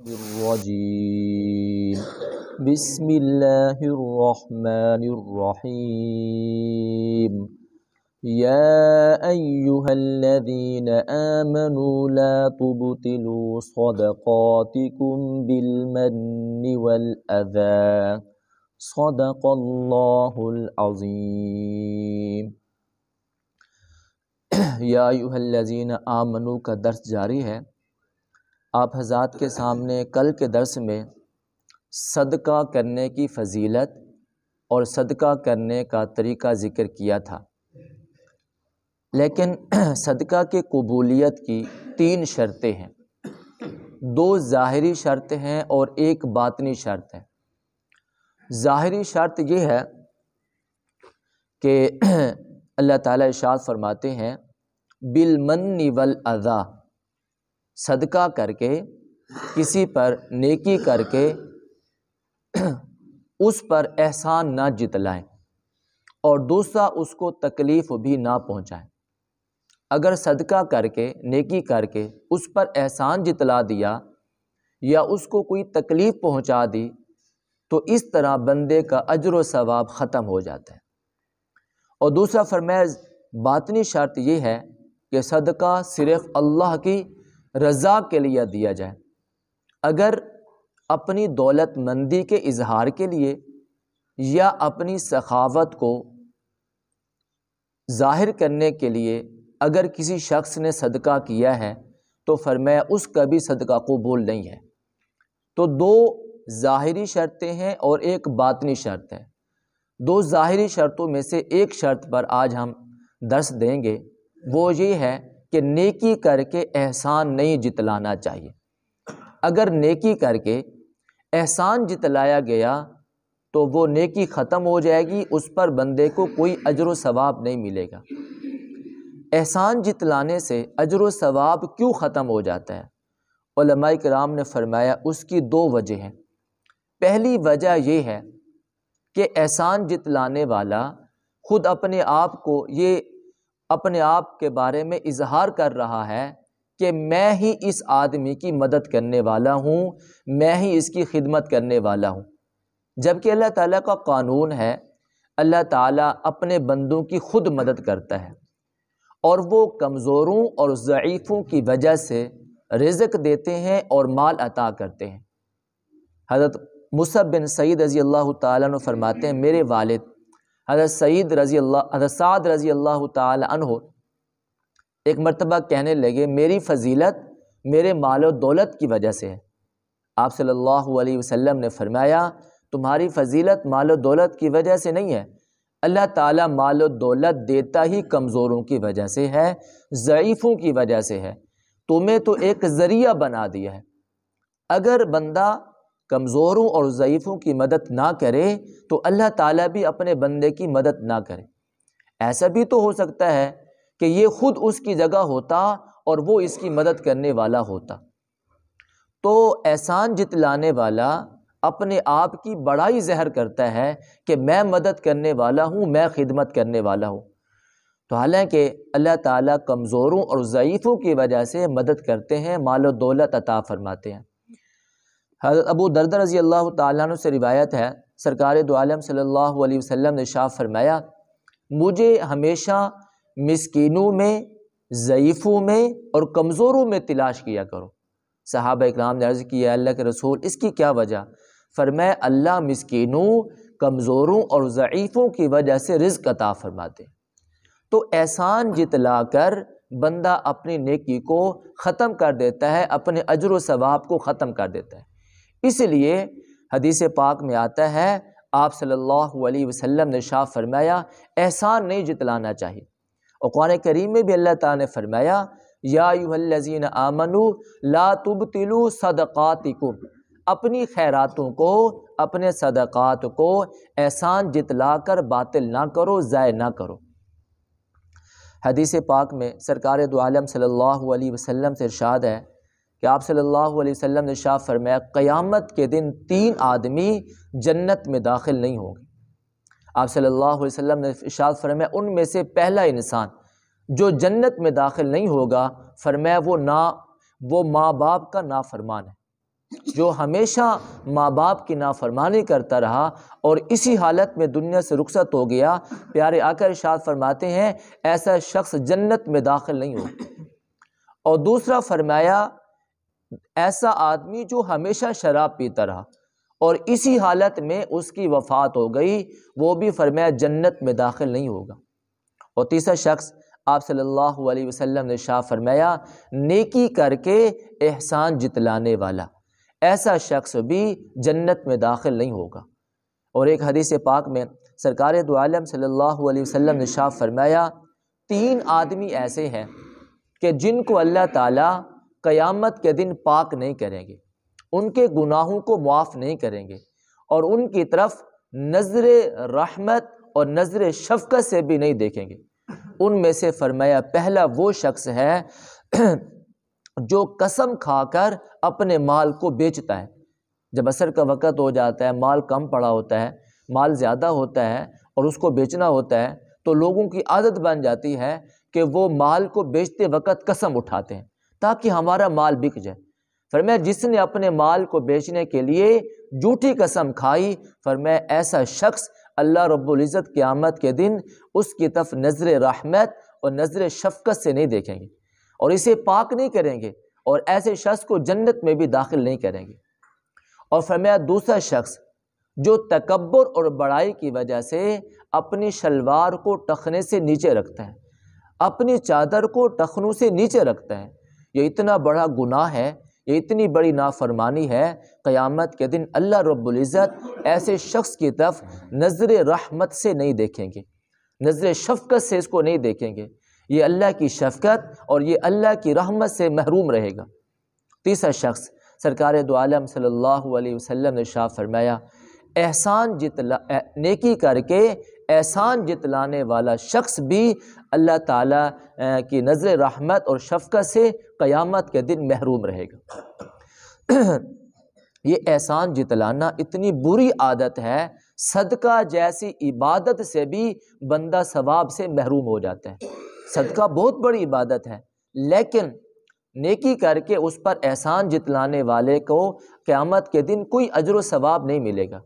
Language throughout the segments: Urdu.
الرجیم بسم اللہ الرحمن الرحیم یا ایہا الذین آمنوا لا تبطلوا صدقاتکم بالمن والأذى صدق اللہ العظیم۔ یا ایہا الذین آمنوا کا درس جاری ہے۔ آپ حضرات کے سامنے کل کے درس میں صدقہ کرنے کی فضیلت اور صدقہ کرنے کا طریقہ ذکر کیا تھا، لیکن صدقہ کی قبولیت کی 3 شرطیں ہیں، 2 ظاہری شرط ہیں اور ایک باطنی شرط ہے۔ ظاہری شرط یہ ہے کہ اللہ تعالیٰ ارشاد فرماتے ہیں بالمن والاذی، صدقہ کر کے کسی پر نیکی کر کے اس پر احسان نہ جتلائیں اور دوسرا اس کو تکلیف بھی نہ پہنچائیں۔ اگر صدقہ کر کے نیکی کر کے اس پر احسان جتلا دیا یا اس کو کوئی تکلیف پہنچا دی تو اس طرح بندے کا اجر و ثواب ختم ہو جاتا ہے۔ اور دوسرا فرمایا باطنی شرط یہ ہے کہ صدقہ صرف اللہ کی رضا کے لیے دیا جائے۔ اگر اپنی دولت مندی کے اظہار کے لیے یا اپنی سخاوت کو ظاہر کرنے کے لیے اگر کسی شخص نے صدقہ کیا ہے تو فرمایا اس کا بھی صدقہ قبول نہیں ہے۔ تو 2 ظاہری شرطیں ہیں اور ایک باطنی شرط ہے۔ 2 ظاہری شرطوں میں سے ایک شرط پر آج ہم درس دیں گے، وہ یہ ہے کہ نیکی کر کے احسان نہیں جتلانا چاہیے۔ اگر نیکی کر کے احسان جتلایا گیا تو وہ نیکی ختم ہو جائے گی، اس پر بندے کو کوئی اجر و ثواب نہیں ملے گا۔ احسان جتلانے سے اجر و ثواب کیوں ختم ہو جاتا ہے؟ علماء کرام نے فرمایا اس کی 2 وجہ ہیں۔ پہلی وجہ یہ ہے کہ احسان جتلانے والا خود اپنے آپ کو اپنے آپ کے بارے میں اظہار کر رہا ہے کہ میں ہی اس آدمی کی مدد کرنے والا ہوں، میں ہی اس کی خدمت کرنے والا ہوں، جبکہ اللہ تعالیٰ کا قانون ہے اللہ تعالیٰ اپنے بندوں کی خود مدد کرتا ہے اور وہ کمزوروں اور ضعیفوں کی وجہ سے رزق دیتے ہیں اور مال عطا کرتے ہیں۔ حضرت مصعب بن سعید رضی اللہ تعالیٰ عنہ فرماتے ہیں میرے والد حضرت سعد رضی اللہ تعالی عنہ ایک مرتبہ کہنے لگے میری فضیلت میرے مال و دولت کی وجہ سے ہے۔ آپ صلی اللہ علیہ وسلم نے فرمایا تمہاری فضیلت مال و دولت کی وجہ سے نہیں ہے، اللہ تعالیٰ مال و دولت دیتا ہی کمزوروں کی وجہ سے ہے، ضعیفوں کی وجہ سے ہے، تمہیں تو ایک ذریعہ بنا دیا ہے۔ اگر بندہ کمزوروں اور ضعیفوں کی مدد نہ کرے تو اللہ تعالیٰ بھی اپنے بندے کی مدد نہ کرے۔ ایسا بھی تو ہو سکتا ہے کہ یہ خود اس کی جگہ ہوتا اور وہ اس کی مدد کرنے والا ہوتا۔ تو احسان جتلانے والا اپنے آپ کی بڑائی ظاہر کرتا ہے کہ میں مدد کرنے والا ہوں، میں خدمت کرنے والا ہوں، تو حالانکہ اللہ تعالیٰ کمزوروں اور ضعیفوں کی وجہ سے مدد کرتے ہیں، مال و دولت عطا فرماتے ہیں۔ حضرت ابو دردہ رضی اللہ تعالیٰ عنہ سے روایت ہے سرکار دو عالم صلی اللہ علیہ وسلم نے ارشاد فرمایا مجھے ہمیشہ مسکینوں میں، ضعیفوں میں اور کمزوروں میں تلاش کیا کرو۔ صحابہ اکرام نے عرض کی اللہ کے رسول اس کی کیا وجہ؟ فرمایا اللہ مسکینوں، کمزوروں اور ضعیفوں کی وجہ سے رزق عطا فرماتے ہیں۔ تو احسان جتلا کر بندہ اپنی نیکی کو ختم کر دیتا ہے، اپنے اجر و ثواب کو ختم کر دیتا ہے۔ اس لیے حدیث پاک میں آتا ہے آپ صلی اللہ علیہ وسلم نے ارشاد فرمایا احسان نہیں جتلانا چاہیے۔ اور قرآن کریم میں بھی اللہ تعالیٰ نے فرمایا یا ایھا الذین آمنوا لا تبطلوا صدقاتکم، اپنی خیراتوں کو، اپنے صدقات کو احسان جتلا کر باطل نہ کرو، ضائع نہ کرو۔ حدیث پاک میں سرکار دو عالم صلی اللہ علیہ وسلم سے ارشاد ہے کہ آپ صلی اللہ علیہ وسلم نے ارشاد فرمایا قیامت کے دن 3 آدمی جنت میں داخل نہیں ہوں گے۔ آپ صلی اللہ علیہ وسلم نے ارشاد فرمایا ان میں سے پہلا انسان جو جنت میں داخل نہیں ہوگا، فرمایا وہ ماں باپ کا نافرمان ہے۔ جو ہمیشہ ماں باپ کی نافرمانی کرتا رہا اور اسی حالت میں دنیا سے رخصت ہو گیا، پیارے آقا ارشاد فرماتے ہیں ایسا شخص جنت میں داخل نہیں ہوگا۔ اور دوسرا فرمایا ایسا آدمی جو ہمیشہ شراب پیتا رہا اور اسی حالت میں اس کی وفات ہو گئی، وہ بھی فرمایا جنت میں داخل نہیں ہوگا۔ اور تیسرا شخص آپ صلی اللہ علیہ وسلم نے ارشاد فرمایا نیکی کر کے احسان جتلانے والا، ایسا شخص بھی جنت میں داخل نہیں ہوگا۔ اور ایک حدیث پاک میں سرکار دو عالم صلی اللہ علیہ وسلم نے ارشاد فرمایا 3 آدمی ایسے ہیں کہ جن کو اللہ تعالیٰ قیامت کے دن پاک نہیں کریں گے، ان کے گناہوں کو معاف نہیں کریں گے اور ان کی طرف نظر رحمت اور نظر شفقت سے بھی نہیں دیکھیں گے۔ ان میں سے فرمایا پہلا وہ شخص ہے جو قسم کھا کر اپنے مال کو بیچتا ہے۔ جب عصر کا وقت ہو جاتا ہے، مال کم پڑا ہوتا ہے، مال زیادہ ہوتا ہے اور اس کو بیچنا ہوتا ہے، تو لوگوں کی عادت بن جاتی ہے کہ وہ مال کو بیچتے وقت قسم اٹھاتے ہیں تاکہ ہمارا مال بک جائے۔ فرمایا جس نے اپنے مال کو بیچنے کے لیے جھوٹی قسم کھائی، فرمایا ایسا شخص اللہ رب العزت قیامت کے دن اس کی طرف نظر رحمت اور نظر شفقت سے نہیں دیکھیں گے اور اسے پاک نہیں کریں گے اور ایسے شخص کو جنت میں بھی داخل نہیں کریں گے۔ اور فرمایا دوسرا شخص جو تکبر اور بڑائی کی وجہ سے اپنی شلوار کو ٹخنے سے نیچے رکھتا ہے، اپنی چادر کو ٹخنوں سے نیچے رکھتا ہے، یہ اتنا بڑا گناہ ہے، یہ اتنی بڑی نافرمانی ہے، قیامت کے دن اللہ رب العزت ایسے شخص کی طرف نظر رحمت سے نہیں دیکھیں گے، نظر شفقت سے اس کو نہیں دیکھیں گے، یہ اللہ کی شفقت اور یہ اللہ کی رحمت سے محروم رہے گا۔ تیسرا شخص سرکار دو عالم صلی اللہ علیہ وسلم نے ارشاد فرمایا نیکی کر کے احسان جتلانے والا شخص بھی اللہ تعالیٰ کی نظر رحمت اور شفقت سے قیامت کے دن محروم رہے گا۔ یہ احسان جتلانا اتنی بری عادت ہے، صدقہ جیسی عبادت سے بھی بندہ ثواب سے محروم ہو جاتا ہے۔ صدقہ بہت بڑی عبادت ہے، لیکن نیکی کر کے اس پر احسان جتلانے والے کو قیامت کے دن کوئی اجر و ثواب نہیں ملے گا۔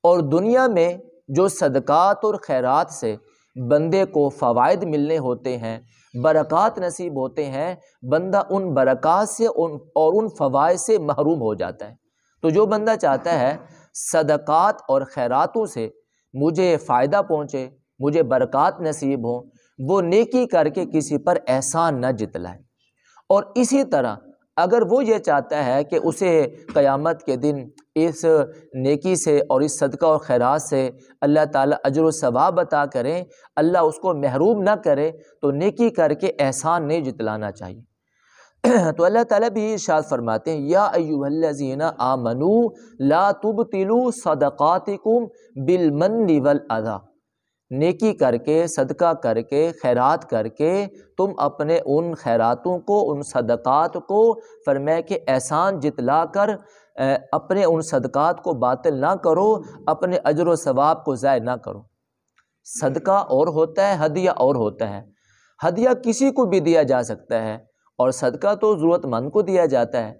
اور دنیا میں جو صدقات اور خیرات سے بندے کو فوائد ملنے ہوتے ہیں، برکات نصیب ہوتے ہیں، بندہ ان برکات سے اور ان فوائد سے محروم ہو جاتا ہے۔ تو جو بندہ چاہتا ہے صدقات اور خیراتوں سے مجھے فائدہ پہنچے، مجھے برکات نصیب ہوں، وہ نیکی کر کے کسی پر احسان نہ جتلائے۔ اور اسی طرح اگر وہ یہ چاہتا ہے کہ اسے قیامت کے دن اس نیکی سے اور اس صدقہ اور خیرات سے اللہ تعالیٰ اجر و ثواب عطا کریں، اللہ اس کو محروم نہ کرے، تو نیکی کر کے احسان نہیں جتلانا چاہیے۔ تو اللہ تعالیٰ بھی ارشاد فرماتے ہیں یا ایھا الذین آمنوا لا تبطلوا صدقاتکم بالمن والاذی، نیکی کر کے صدقہ کر کے خیرات کر کے تم اپنے ان خیراتوں کو ان صدقات کو فرمایا کہ احسان جتلا کر اپنے ان صدقات کو باطل نہ کرو، اپنے اجر و ثواب کو ضائع نہ کرو۔ صدقہ اور ہوتا ہے، ہدیہ اور ہوتا ہے۔ ہدیہ کسی کو بھی دیا جا سکتا ہے اور صدقہ تو ضرورت مند کو دیا جاتا ہے۔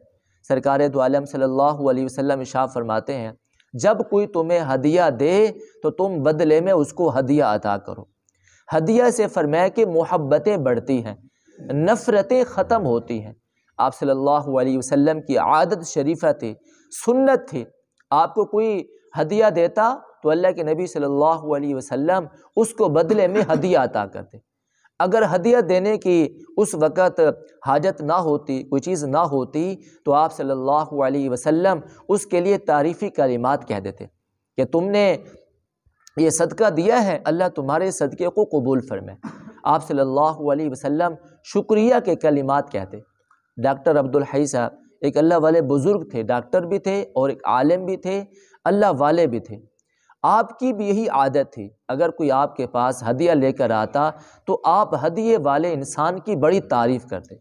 سرکار دو عالم صلی اللہ علیہ وسلم ارشاد فرماتے ہیں جب کوئی تمہیں ہدیہ دے تو تم بدلے میں اس کو ہدیہ عطا کرو۔ ہدیہ سے فرمایا کہ محبتیں بڑھتی ہیں، نفرتیں ختم ہوتی ہیں۔ آپ صلی اللہ علیہ وسلم کی عادت شریفہ تھی، سنت تھی، آپ کو کوئی ہدیہ دیتا تو اللہ کے نبی صلی اللہ علیہ وسلم اس کو بدلے میں ہدیہ عطا کرتے۔ اگر ہدیہ دینے کی اس وقت حاجت نہ ہوتی، کوئی چیز نہ ہوتی، تو آپ صلی اللہ علیہ وسلم اس کے لیے تعریفی کلمات کہہ دیتے کہ تم نے یہ صدقہ دیا ہے، اللہ تمہارے صدقے کو قبول فرمائے۔ آپ صلی اللہ علیہ وسلم شکریہ کے کلمات کہتے۔ ڈاکٹر عبدالحی صاحب ایک اللہ والے بزرگ تھے، ڈاکٹر بھی تھے اور ایک عالم بھی تھے، اللہ والے بھی تھے۔ آپ کی بھی یہی عادت تھی، اگر کوئی آپ کے پاس ہدیہ لے کر آتا تو آپ ہدیے والے انسان کی بڑی تعریف کرتے۔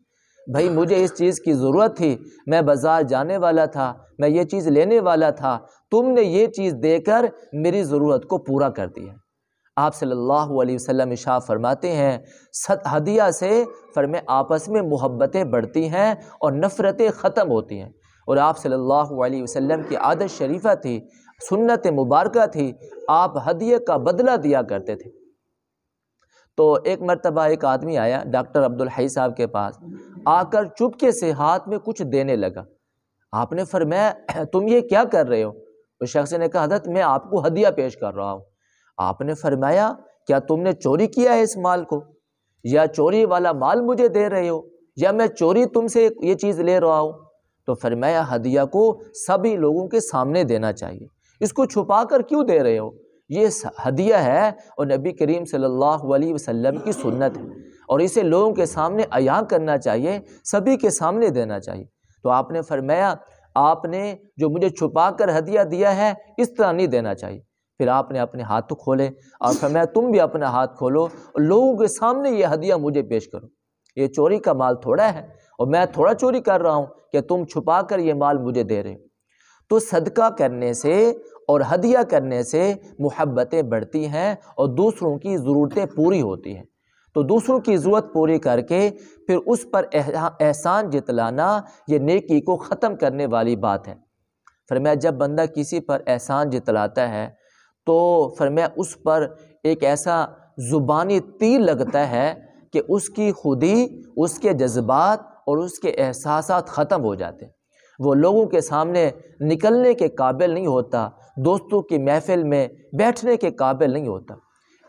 بھائی مجھے اس چیز کی ضرورت تھی، میں بازار جانے والا تھا، میں یہ چیز لینے والا تھا، تم نے یہ چیز دے کر میری ضرورت کو پورا کر دیا۔ آپ صلی اللہ علیہ وسلم ارشاد فرماتے ہیں ہدیہ سے فرمائے آپس میں محبتیں بڑھتی ہیں اور نفرتیں ختم ہوتی ہیں۔ اور آپ صلی اللہ علیہ وسلم کی عادت شریفہ تھی، سنت مبارکہ تھی، آپ ہدیے کا بدلہ دیا کرتے تھے۔ تو ایک مرتبہ ایک آدمی آیا ڈاکٹر عبدالحی صاحب کے پاس، آ کر چپکے سے ہاتھ میں کچھ دینے لگا۔ آپ نے فرمایا تم یہ کیا کر رہے ہو؟ اس شخص نے کہا حضرت میں آپ کو ہدیہ پیش کر رہا ہوں۔ آپ نے فرمایا کیا تم نے چوری کیا ہے اس مال کو، یا چوری والا مال مجھے دے رہے ہو، یا میں چوری تم سے یہ چیز لے رہا ہوں؟ تو فرمایا ہدیہ کو سبھی لوگوں کے سامنے دینا چاہیے، اس کو چھپا کر کیوں دے رہے ہو؟ یہ ہدیہ ہے اور نبی کریم صلی اللہ علیہ وسلم کی سنت ہے، اور اسے لوگوں کے سامنے عیاں کرنا چاہیے، سبھی کے سامنے دینا چاہیے۔ تو آپ نے فرمایا آپ نے جو مجھے چھپا کر ہدیہ دیا ہے اس طرح نہیں دینا چاہیے۔ پھر آپ نے اپنے ہاتھ کھولے اور فرمایا تم بھی اپنا ہاتھ کھولو اور لوگوں کے سامنے یہ ہدیہ مجھے پیش کرو۔ یہ چوری کا مال تھوڑا ہے، اور میں تھوڑا چوری کر رہا ہوں کہ تم چھپا کر یہ مال مجھے دے رہے ہو۔ تو صدقہ کرنے سے اور ہدیہ کرنے سے محبتیں بڑھتی ہیں اور دوسروں کی ضرورتیں پوری ہوتی ہیں۔ تو دوسروں کی ضرورت پوری کر کے پھر اس پر احسان جتلانا یہ نیکی کو ختم کرنے والی بات ہے۔ فرمایا جب بندہ کسی پر احسان جتلاتا ہے تو فرمایا اس پر ایک ایسا زبانی تیر لگتا ہے کہ اس کی خودی، اس کے جذبات اور اس کے احساسات ختم ہو جاتے ہیں، وہ لوگوں کے سامنے نکلنے کے قابل نہیں ہوتا، دوستوں کی محفل میں بیٹھنے کے قابل نہیں ہوتا۔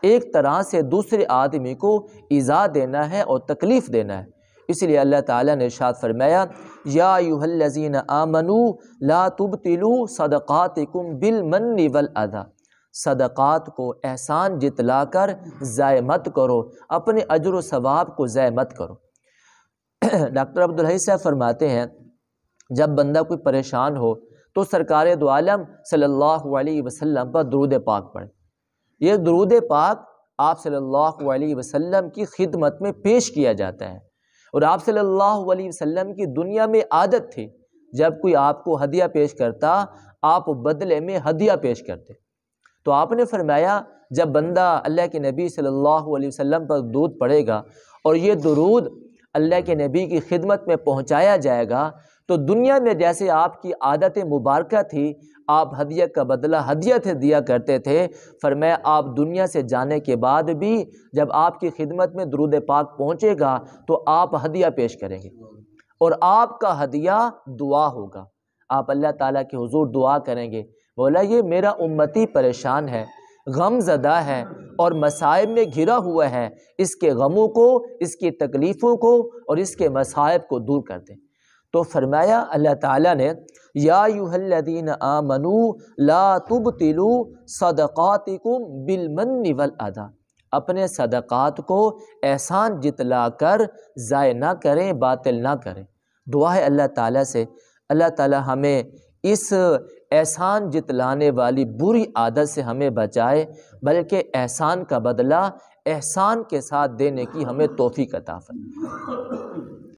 ایک طرح سے دوسرے آدمی کو ایذا دینا ہے اور تکلیف دینا ہے۔ اس لیے اللہ تعالیٰ نے ارشاد فرمایا یا ایھا الذین آمنوا لا تبطلوا صدقاتکم بالمن والاذی، صدقات کو احسان جتلا کر ضائع مت کرو، اپنے اجر و ثواب کو ضائع مت کرو۔ ڈاکٹر عبدالحی صاحب فرماتے ہیں جب بندہ کوئی پریشان ہو تو سرکار دو عالم صلی اللہ علیہ وسلم پر درود پاک پڑھے۔ یہ درود پاک آپ صلی اللہ علیہ وسلم کی خدمت میں پیش کیا جاتا ہے، اور آپ صلی اللہ علیہ وسلم کی دنیا میں عادت تھی جب کوئی آپ کو ہدیہ پیش کرتا آپ بدلے میں ہدیہ پیش کرتے۔ تو آپ نے فرمایا جب بندہ اللہ کے نبی صلی اللہ علیہ وسلم پر درود پڑھے گا اور یہ درود اللہ کے نبی کی خدمت میں پہنچایا جائے گا تو دنیا میں جیسے آپ کی عادت مبارکہ تھی، آپ ہدیہ کا بدلہ ہدیہ دیا کرتے تھے، فرمایا آپ دنیا سے جانے کے بعد بھی جب آپ کی خدمت میں درود پاک پہنچے گا تو آپ ہدیہ پیش کریں گے، اور آپ کا ہدیہ دعا ہوگا۔ آپ اللہ تعالیٰ کے حضور دعا کریں گے، بولا یہ میرا امتی پریشان ہے، غم زدہ ہے اور مصائب میں گھرا ہوا ہے، اس کے غموں کو، اس کی تکلیفوں کو اور اس کے مصائب کو دور کر دیں۔ تو فرمایا اللہ تعالیٰ نے یا ایھا الذین آمنوا لا تبطلوا صدقاتکم بالمن والاذی، اپنے صدقات کو احسان جتلا کر ضائع نہ کریں، باطل نہ کریں۔ دعا ہے اللہ تعالیٰ سے اللہ تعالیٰ ہمیں اس احسان جتلانے والی بری عادت سے ہمیں بچائے، بلکہ احسان کا بدلہ احسان کے ساتھ دینے کی ہمیں توفیق عطا فرمائے۔